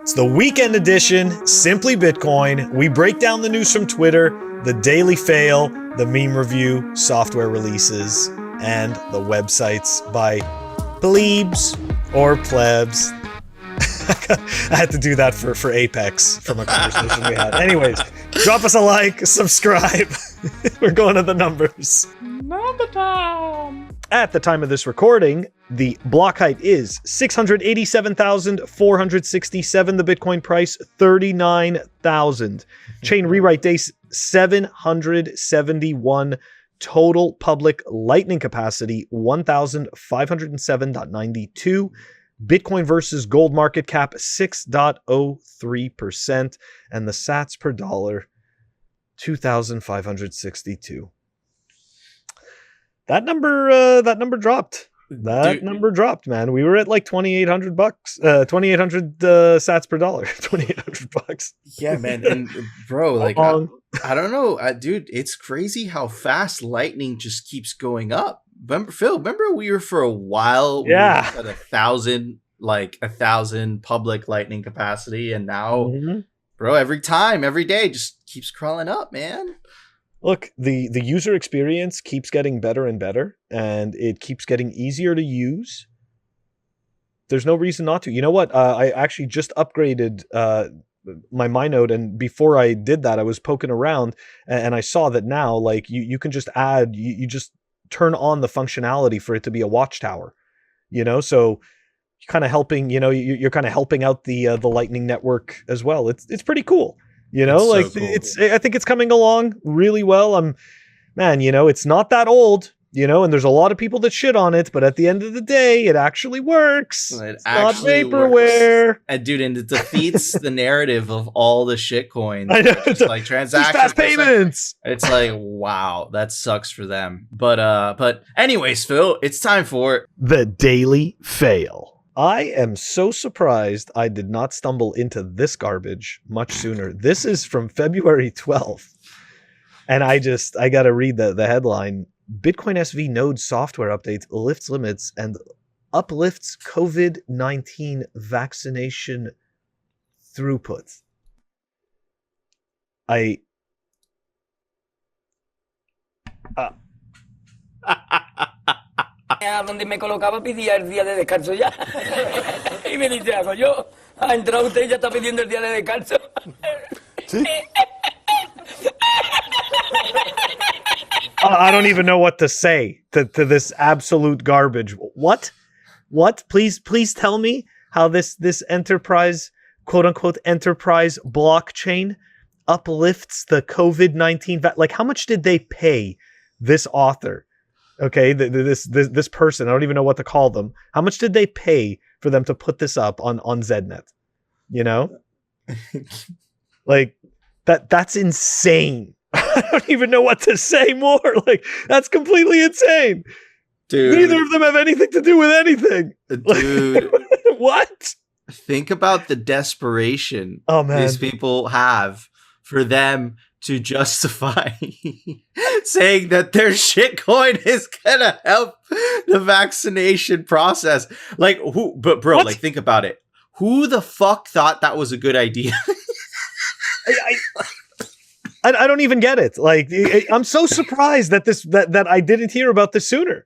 It's the weekend edition, Simply Bitcoin. We break down the news from Twitter, the daily fail, the meme review, software releases, and the websites by plebes or plebs. I had to do that for Apex from a conversation we had. Anyways, drop us a like, subscribe. We're going to the numbers. Number time. At the time of this recording, the block height is 687,467. The Bitcoin price, 39,000. Chain rewrite days, 771. Total public lightning capacity, 1,507.92. Bitcoin versus gold market cap, 6.03%. And the sats per dollar, 2,562. That number dropped. Number dropped, man. We were at like $2,800, 2,800 sats per dollar, $2,800. Yeah, man. And bro, like, I don't know, dude, it's crazy how fast Lightning just keeps going up. Remember we were for a while, yeah, we were at 1,000 public Lightning capacity, and now, bro, every day just keeps crawling up, man. Look, the user experience keeps getting better and better, and it keeps getting easier to use. There's no reason not to. You know what? I actually just upgraded my MyNode, and before I did that, I was poking around, and I saw that now, like, you can just add, you just turn on the functionality for it to be a watchtower. You know, so kind of helping. You know, you're kind of helping out the Lightning Network as well. It's pretty cool. You know, it's like, so cool. I think it's coming along really well. Man, you know, it's not that old, you know, and there's a lot of people that shit on it, but at the end of the day, it actually works. It's not vaporware. Works. And dude, and it defeats the narrative of all the shit coins. I know, it's like transactions, fast payments. It's like, wow, that sucks for them. But anyways, Phil, it's time for the daily fail. I am so surprised I did not stumble into this garbage much sooner. This is from February 12th. And I got to read the headline. Bitcoin SV node software update lifts limits and uplifts COVID-19 vaccination throughput. Donde me colocaba pedía el día de descanso ya. Y me dice algo, yo, ha entrado usted y ya está pidiendo el día de descanso. ¿Sí? I don't even know what to say to this absolute garbage. What? Please tell me how this enterprise, quote unquote, enterprise blockchain uplifts the COVID-19. Like, how much did they pay this author? Okay, this person, I don't even know what to call them. How much did they pay for them to put this up on Zednet? You know? Like, that's insane. I don't even know what to say more. Like, that's completely insane. Dude. Neither of them have anything to do with anything. Dude. What? Think about the desperation these people have for them to justify saying that their shitcoin is gonna help the vaccination process. Like, who? But bro, what? Like, think about it. Who the fuck thought that was a good idea? I don't even get it. Like, I'm so surprised that I didn't hear about this sooner.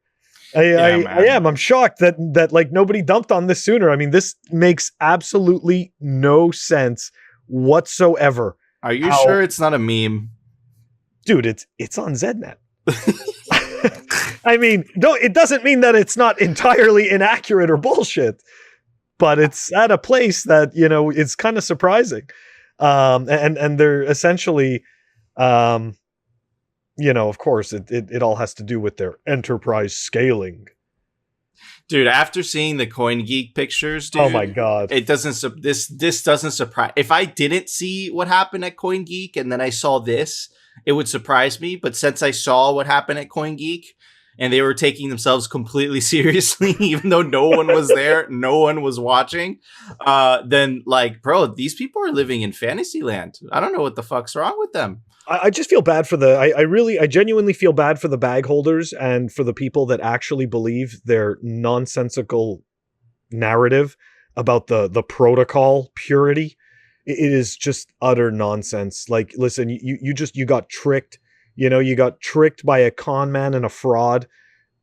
I am. I'm shocked that like nobody dumped on this sooner. I mean, this makes absolutely no sense whatsoever. Are you sure it's not a meme? Dude, it's on Zednet. I mean, no, it doesn't mean that it's not entirely inaccurate or bullshit, but it's at a place that, you know, it's kind of surprising. And they're essentially, you know, of course, it all has to do with their enterprise scaling. Dude, after seeing the CoinGeek pictures, dude, oh my god, it doesn't. This doesn't surprise. If I didn't see what happened at CoinGeek and then I saw this, it would surprise me. But since I saw what happened at CoinGeek and they were taking themselves completely seriously, even though no one was there, no one was watching, then like, bro, these people are living in fantasy land. I don't know what the fuck's wrong with them. I just feel bad for I genuinely feel bad for the bag holders and for the people that actually believe their nonsensical narrative about the protocol purity. It is just utter nonsense. Like, listen, you got tricked. You got tricked by a con man and a fraud,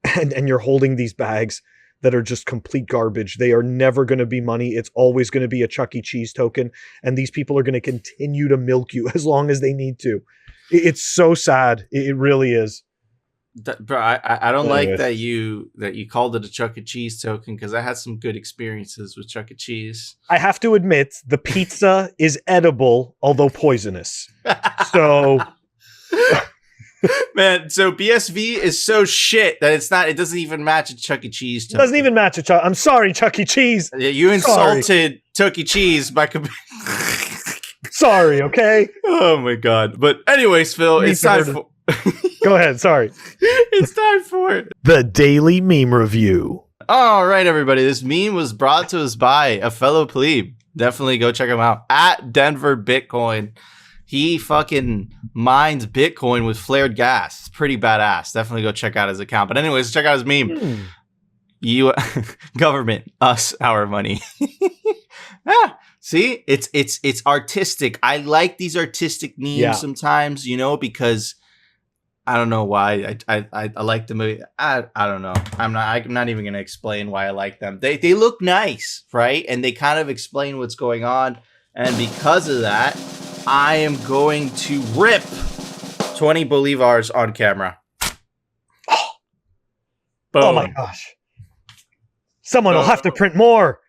and you're holding these bags that are just complete garbage. They are never going to be money. It's always going to be a Chuck E. Cheese token, and these people are going to continue to milk you as long as they need to. It's so sad. It really is. Bro, I don't like that you called it a Chuck E. Cheese token, because I had some good experiences with Chuck E. Cheese. I have to admit, the pizza is edible, although poisonous. So, man, so BSV is so shit that it doesn't even match a Chuck E. Cheese token. It doesn't even match a Chuck. I'm sorry, Chuck E. Cheese. Yeah, you insulted Chuck E. Cheese by. Sorry, okay. Oh my god. But anyways, Phil, it's time for. Go ahead. Sorry. It's time for the Daily Meme Review. All right, everybody. This meme was brought to us by a fellow plebe. Definitely go check him out at Denver Bitcoin. He fucking mines Bitcoin with flared gas. It's pretty badass. Definitely go check out his account. But anyways, check out his meme. You government, us, our money. See, it's artistic. I like these artistic memes sometimes, because I don't know why I like the movie. I don't know. I'm not even gonna explain why I like them. They look nice, right? And they kind of explain what's going on. And because of that, I am going to rip 20 bolivars on camera. Oh my gosh. Someone will have to print more.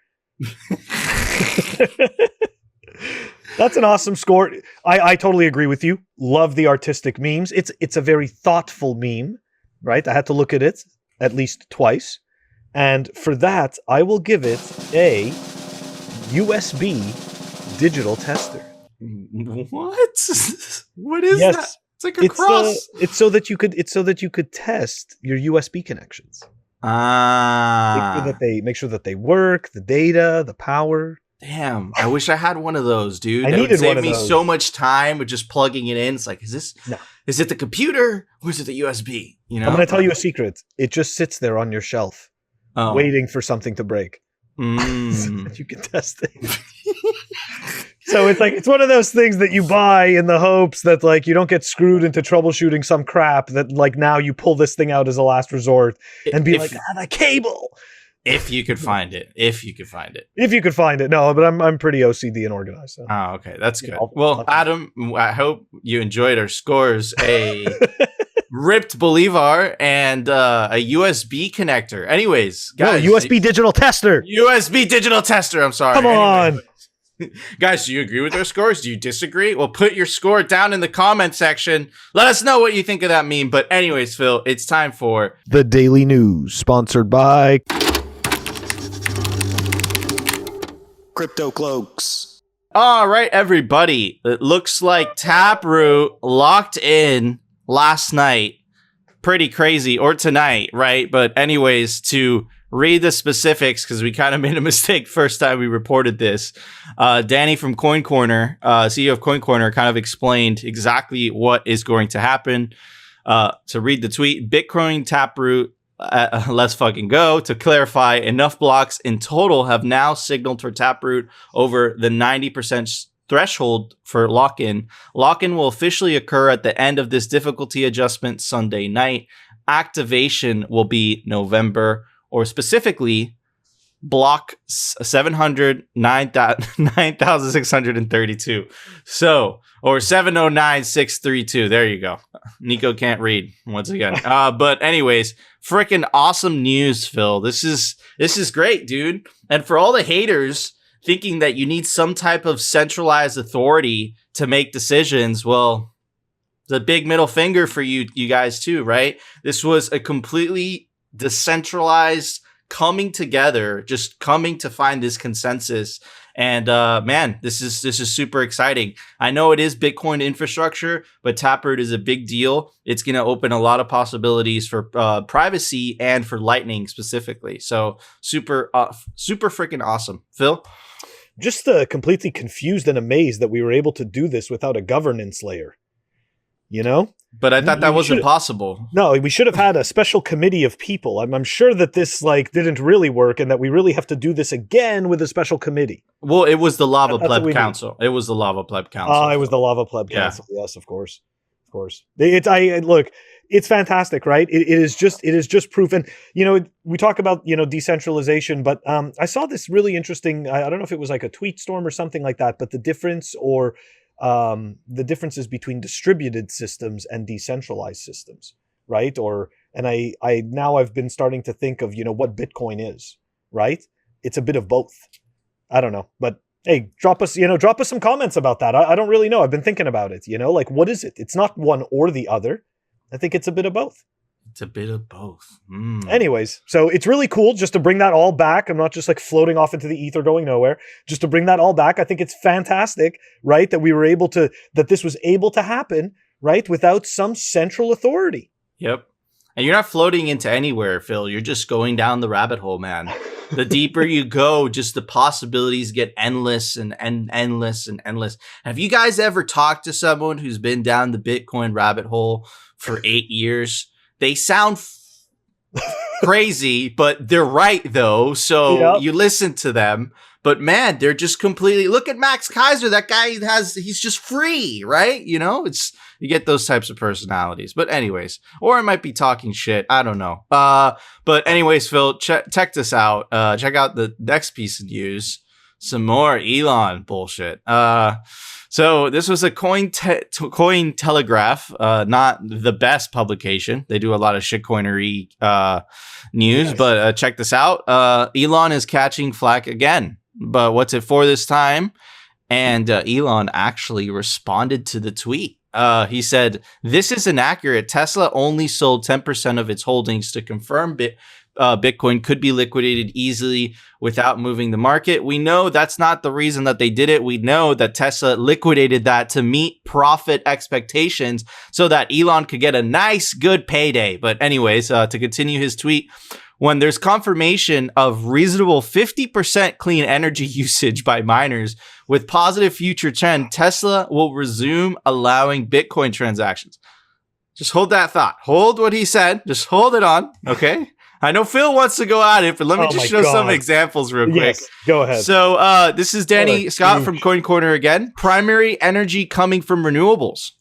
That's an awesome score. I totally agree with you. Love the artistic memes. It's a very thoughtful meme, right? I had to look at it at least twice. And for that, I will give it a USB digital tester. What? What is that? It's like a cross. It's so that you could test your USB connections. Make sure that they work, the data, the power. Damn, I wish I had one of those, dude. It would save me so much time with just plugging it in. It's like, is it the computer or is it the USB? I'm going to tell you a secret. It just sits there on your shelf, waiting for something to break. So that you can test it. So it's one of those things that you buy in the hopes that you don't get screwed into troubleshooting some crap that now you pull this thing out as a last resort and be the cable. If you could find it. If you could find it. No, but I'm pretty OCD and organized. So. Oh, okay. That's good. Well, Adam, I hope you enjoyed our scores. A ripped Bolivar and a USB connector. Anyways, guys. No, USB digital tester. USB digital tester. I'm sorry. Come on. Guys, do you agree with our scores? Do you disagree? Well, put your score down in the comment section. Let us know what you think of that meme. But anyways, Phil, it's time for the Daily News, sponsored by Crypto Cloaks. All right, everybody. It looks like Taproot locked in last night. Pretty crazy. Or tonight, right? But anyways, to read the specifics, because we kind of made a mistake first time we reported this. Danny from Coin Corner, CEO of Coin Corner, kind of explained exactly what is going to happen. To read the tweet, Bitcoin Taproot, let's fucking go. To clarify, enough blocks in total have now signaled for Taproot over the 90% threshold for lock-in. Lock-in will officially occur at the end of this difficulty adjustment Sunday night. Activation will be November, or specifically block 709,632. So, or 709,632. There you go. Nico can't read once again. But anyways, freaking awesome news, Phil. This is great, dude. And for all the haters thinking that you need some type of centralized authority to make decisions, well, the big middle finger for you guys too, right? This was a completely decentralized coming together, just coming to find this consensus. And man, this is super exciting. I know it is Bitcoin infrastructure, but Taproot is a big deal. It's going to open a lot of possibilities for privacy and for Lightning specifically. So super freaking awesome. Phil? Just completely confused and amazed that we were able to do this without a governance layer. you know? But I thought that was should've- impossible. No, we should have had a special committee of people. I'm sure that this like didn't really work and that we really have to do this again with a special committee. Well, it was the Lava That's what Pleb we need. Council. It was the Lava Pleb Council. It was the Lava Pleb Yeah. Council. Yes, of course. Of course. Look, it's fantastic, right? It is just proof. And, we talk about, decentralization, but I saw this really interesting, I don't know if it was like a tweet storm or something like that, but the differences between distributed systems and decentralized systems, right? I've been starting to think of, what Bitcoin is, right? It's a bit of both. I don't know, but hey, drop us some comments about that. I don't really know. I've been thinking about it, like, what is it? It's not one or the other. I think it's a bit of both. It's a bit of both. Anyways, so it's really cool just to bring that all back. I'm not just like floating off into the ether going nowhere. Just to bring that all back. I think it's fantastic, right? That this was able to happen, right? Without some central authority. Yep. And you're not floating into anywhere, Phil. You're just going down the rabbit hole, man. The deeper you go, just the possibilities get endless and endless and endless. Have you guys ever talked to someone who's been down the Bitcoin rabbit hole for 8 years? They sound crazy, but they're right though. So You listen to them, but man, they're just completely, look at Max Kaiser. That guy he's just free, right? You get those types of personalities, but anyways, or I might be talking shit. I don't know. But anyways, Phil, check this out. Check out the next piece of news. Some more Elon bullshit. So this was a Coin Telegraph, not the best publication. They do a lot of shitcoinery news, but check this out. Elon is catching flack again, but what's it for this time? And Elon actually responded to the tweet. He said, "This is inaccurate. Tesla only sold 10% of its holdings to confirm Bitcoin could be liquidated easily without moving the market. We know that's not the reason that they did it. We know that Tesla liquidated that to meet profit expectations so that Elon could get a nice, good payday." But anyways, to continue his tweet, when there's confirmation of reasonable 50% clean energy usage by miners with positive future trend, Tesla will resume allowing Bitcoin transactions. Just hold that thought. Hold what he said. Just hold it on. Okay. I know Phil wants to go at it, but let me just show some examples real quick. Yes, go ahead. So this is Danny Scott from Coin Corner again. Primary energy coming from renewables.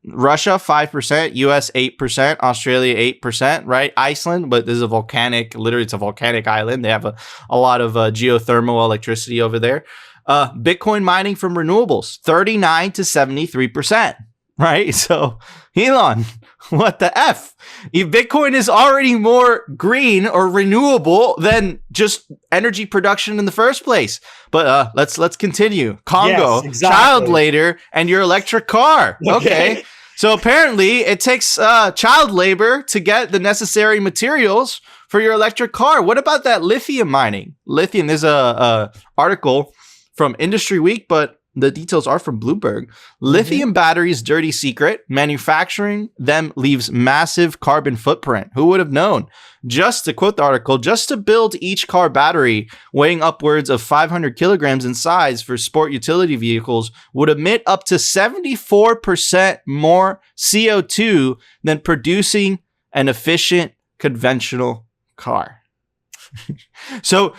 Russia, 5%, US, 8%, Australia, 8%, right? Iceland, but this is it's a volcanic island. They have a lot of geothermal electricity over there. Bitcoin mining from renewables, 39 to 73%, right? So, Elon, what the F? If Bitcoin is already more green or renewable than just energy production in the first place. But let's continue. Congo, Yes, exactly. child labor, and your electric car. Okay. So apparently it takes child labor to get the necessary materials for your electric car. What about that lithium mining? Lithium, there's a article from Industry Week, but the details are from Bloomberg. Lithium batteries, dirty secret. Manufacturing them leaves massive carbon footprint. Who would have known? Just to quote the article, just to build each car battery weighing upwards of 500 kilograms in size for sport utility vehicles would emit up to 74% more CO2 than producing an efficient conventional car. So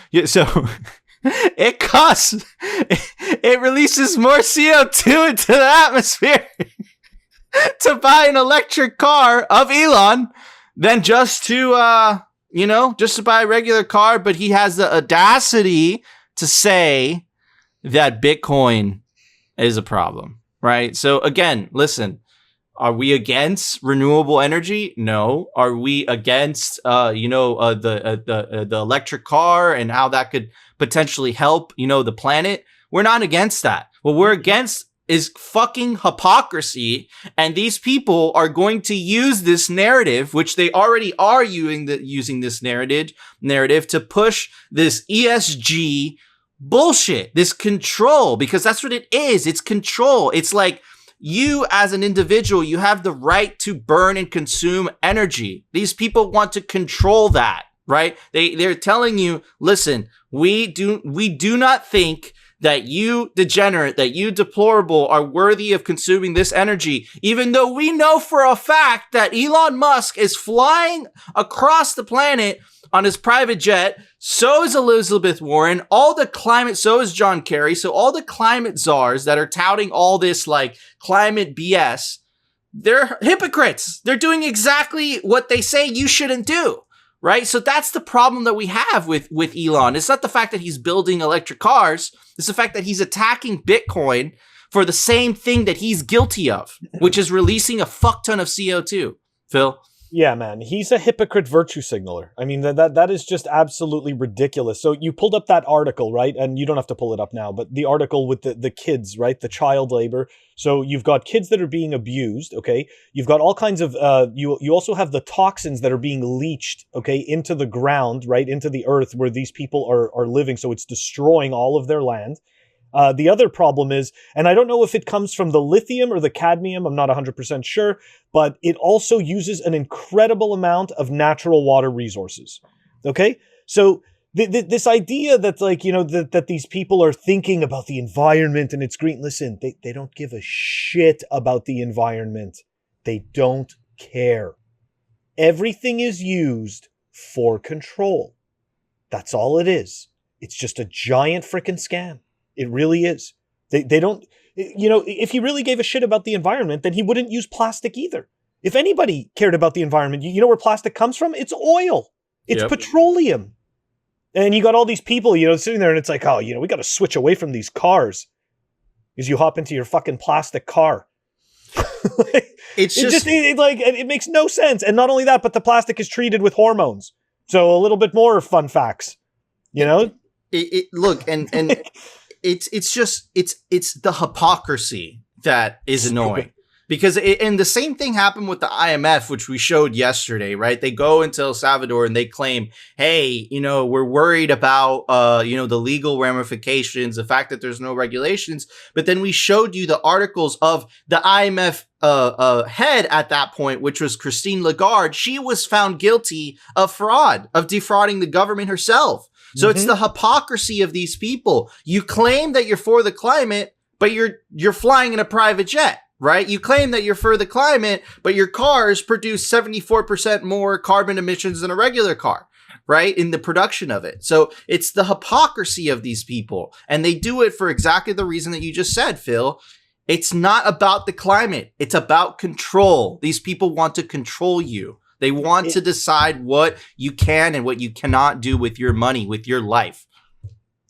it costs, it releases more CO2 into the atmosphere to buy an electric car of Elon than just to buy a regular car. But he has the audacity to say that Bitcoin is a problem, right? So again, listen, are we against renewable energy? No. Are we against, the electric car and how that could potentially help, the planet? We're not against that. What we're against is fucking hypocrisy. And these people are going to use this narrative, which they already are using this narrative to push this ESG bullshit, this control, because that's what it is. It's control. It's like, you as an individual, you have the right to burn and consume energy. These people want to control that, right? They're telling you, listen, we do not think that you degenerate, that you deplorable are worthy of consuming this energy, even though we know for a fact that Elon Musk is flying across the planet on his private jet. So is Elizabeth Warren, so is John Kerry. So all the climate czars that are touting all this like climate BS, they're hypocrites. They're doing exactly what they say you shouldn't do, right? So that's the problem that we have with Elon. It's not the fact that he's building electric cars. It's the fact that he's attacking Bitcoin for the same thing that he's guilty of, which is releasing a fuck ton of CO2. Phil? Yeah, man, he's a hypocrite virtue signaler. I mean, that is just absolutely ridiculous. So you pulled up that article, right? And you don't have to pull it up now, but the article with the kids, right? The child labor. So you've got kids that are being abused, okay? You've got all kinds of, you also have the toxins that are being leached, okay, into the ground, right? Into the earth where these people are living. So it's destroying all of their land. The other problem is, and I don't know if it comes from the lithium or the cadmium, I'm not 100% sure, but it also uses an incredible amount of natural water resources. Okay? So this idea that, like, you know, that these people are thinking about the environment and it's green, listen, they don't give a shit about the environment. They don't care. Everything is used for control. That's all it is. It's just a giant freaking scam. It really is. They don't, you know, if he really gave a shit about the environment, then he wouldn't use plastic either. If anybody cared about the environment, you know where plastic comes from? It's oil. It's petroleum. And you got all these people, you know, sitting there and it's like, oh, you know, we got to switch away from these cars. Because you hop into your fucking plastic car. It makes no sense. And not only that, but the plastic is treated with hormones. So a little bit more fun facts, you know? Look, and it's the hypocrisy that is annoying. Because and the same thing happened with the IMF, which we showed yesterday, right? They go into El Salvador and they claim, hey, you know, we're worried about, you know, the legal ramifications, the fact that there's no regulations. But then we showed you the articles of the IMF head at that point, which was Christine Lagarde. She was found guilty of fraud, of defrauding the government herself. So it's the hypocrisy of these people. You claim that you're for the climate, but you're flying in a private jet. Right? You claim that you're for the climate, but your cars produce 74% more carbon emissions than a regular car, right? In the production of it. So it's the hypocrisy of these people. And they do it for exactly the reason that you just said, Phil. It's not about the climate. It's about control. These people want to control you. They want to decide what you can and what you cannot do with your money, with your life.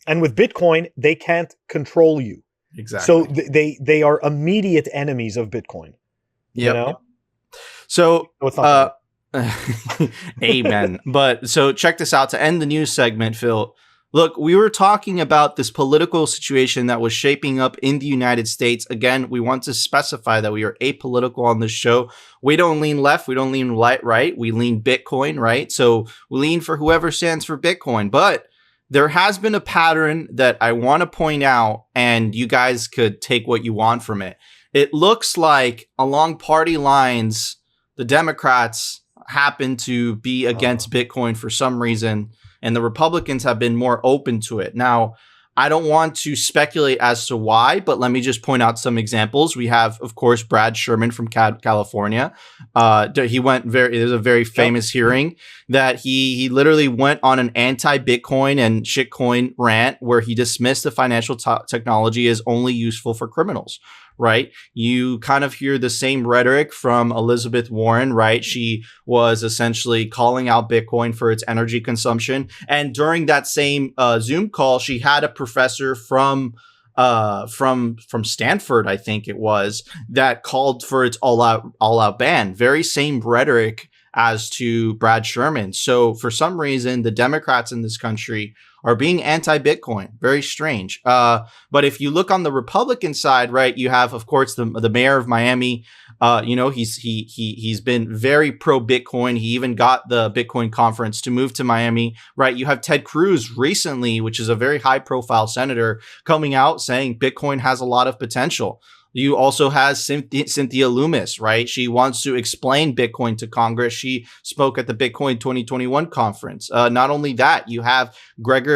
And with Bitcoin, they can't control you. Exactly. So they are immediate enemies of Bitcoin. You know? So, So amen. But so check this out to end the news segment, Phil. Look, we were talking about this political situation that was shaping up in the United States. Again, we want to specify that we are apolitical on this show. We don't lean left. We don't lean right. We lean Bitcoin, right? So we lean for whoever stands for Bitcoin. But there has been a pattern that I want to point out, and you guys could take what you want from it. It looks like along party lines, the Democrats happen to be against Bitcoin for some reason, and the Republicans have been more open to it. Now, I don't want to speculate as to why, but let me just point out some examples. We have, of course, Brad Sherman from California. There's a very famous hearing that he literally went on an anti-Bitcoin and shitcoin rant where he dismissed the financial technology as only useful for criminals. Right? You kind of hear the same rhetoric from Elizabeth Warren, right? She was essentially calling out Bitcoin for its energy consumption. And during that same Zoom call, she had a professor from Stanford, I think it was, that called for its all out ban. Very same rhetoric as to Brad Sherman. So for some reason, the Democrats in this country are being anti-Bitcoin. Very strange. But if you look on the Republican side, right, you have, of course, the mayor of Miami. You know, he's been very pro-Bitcoin. He even got the Bitcoin conference to move to Miami, right? You have Ted Cruz recently, which is a very high-profile senator, coming out saying Bitcoin has a lot of potential. You also have Cynthia Lummis, right? She wants to explain Bitcoin to Congress. She spoke at the Bitcoin 2021 conference. Not only that, you have Greg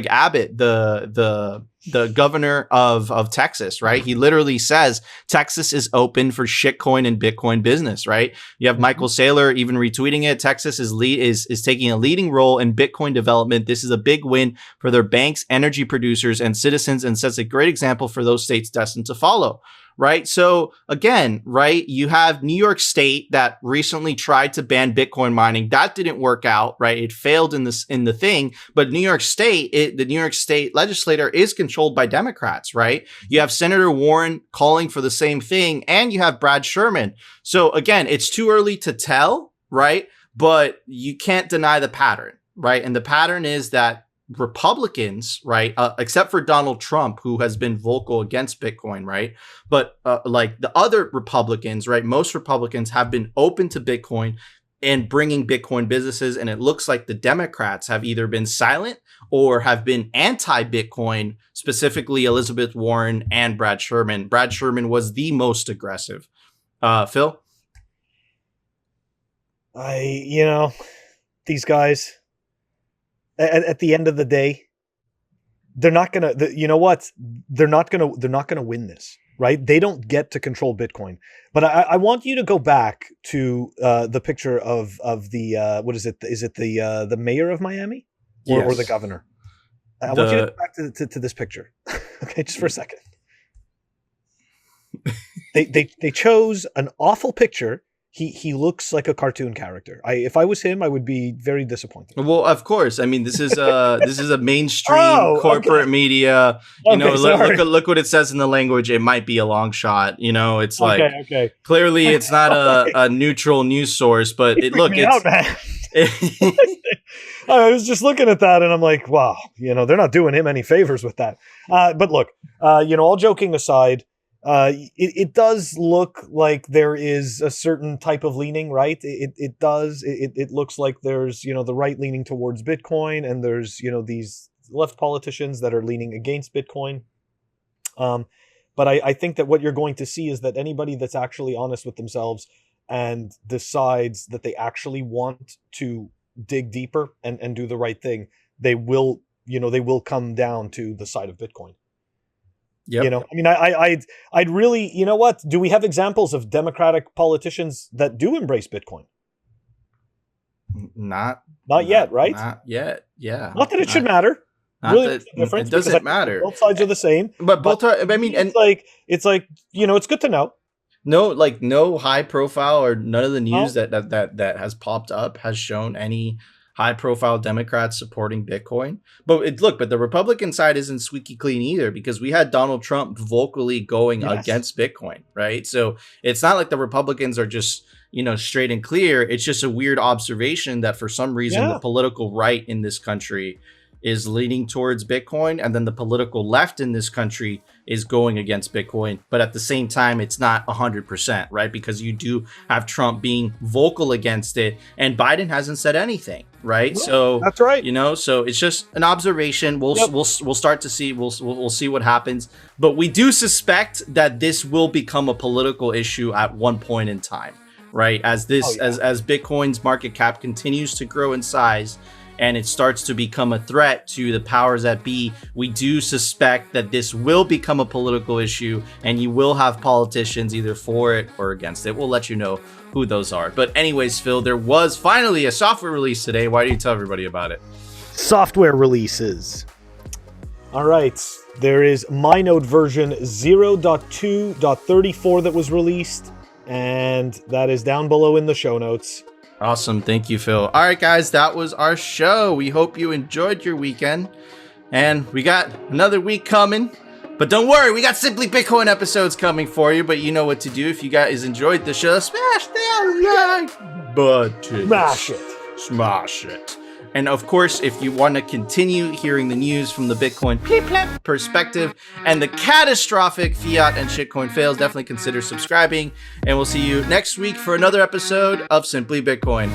Abbott, the the governor of Texas, right? He literally says Texas is open for shitcoin and Bitcoin business, right? You have Michael Saylor even retweeting it. Texas is taking a leading role in Bitcoin development. This is a big win for their banks, energy producers, and citizens, and sets a great example for those states destined to follow. Right. So again, right, you have New York State that recently tried to ban Bitcoin mining. That didn't work out. Right. It failed in the thing. But New York State, the New York State legislature is controlled by Democrats. Right. You have Senator Warren calling for the same thing, and you have Brad Sherman. So again, it's too early to tell. Right. But you can't deny the pattern. Right. And the pattern is that Republicans, right, except for Donald Trump, who has been vocal against Bitcoin, right, but like the other Republicans, right, most Republicans have been open to Bitcoin and bringing Bitcoin businesses, and it looks like the Democrats have either been silent or have been anti-Bitcoin, specifically Elizabeth Warren and Brad Sherman. Brad Sherman was the most aggressive. Phil? These guys, at the end of the day, they're not gonna. You know what? They're not gonna win this, right? They don't get to control Bitcoin. But I want you to go back to the picture of the what is it? Is it the mayor of Miami or the governor? I want you to go back to this picture, okay? Just for a second. They chose an awful picture. He looks like a cartoon character. If I was him, I would be very disappointed. Well, of course. I mean, this is a mainstream corporate media. Look what it says in the language. It might be a long shot. It's like clearly it's not a neutral news source, but I was just looking at that and I'm like, wow, they're not doing him any favors with that. But look, all joking aside. It does look like there is a certain type of leaning, right? It does. It looks like there's, the right leaning towards Bitcoin, and there's, these left politicians that are leaning against Bitcoin. But I think that what you're going to see is that anybody that's actually honest with themselves and decides that they actually want to dig deeper and do the right thing, they will come down to the side of Bitcoin. Yep. I'd really, what? Do we have examples of Democratic politicians that do embrace Bitcoin? Not yet, right? Not yet. Yeah. Not that it should matter. Really, it doesn't matter. Both sides are the same. But both are. I mean, and it's like it's good to know. No high profile or none of the news that has popped up has shown any high-profile Democrats supporting Bitcoin. But the Republican side isn't squeaky clean either, because we had Donald Trump vocally going against Bitcoin, right? So it's not like the Republicans are just, straight and clear. It's just a weird observation that for some reason the political right in this country is leaning towards Bitcoin, and then the political left in this country is going against Bitcoin. But at the same time, it's not 100%, right? Because you do have Trump being vocal against it, and Biden hasn't said anything, right? Well, so that's right. So it's just an observation. We'll start to see. We'll see what happens. But we do suspect that this will become a political issue at one point in time, right? As Bitcoin's market cap continues to grow in size, and it starts to become a threat to the powers that be, we do suspect that this will become a political issue, and you will have politicians either for it or against it. We'll let you know who those are. But anyways, Phil, there was finally a software release today. Why don't you tell everybody about it? Software releases. All right. There is MyNode version 0.2.34 that was released, and that is down below in the show notes. Awesome. Thank you, Phil. All right, guys, that was our show. We hope you enjoyed your weekend, and we got another week coming, but don't worry, we got Simply Bitcoin episodes coming for you. But you know what to do. If you guys enjoyed the show, smash that like button. Smash it. And of course, if you want to continue hearing the news from the Bitcoin perspective and the catastrophic fiat and shitcoin fails, definitely consider subscribing. And we'll see you next week for another episode of Simply Bitcoin.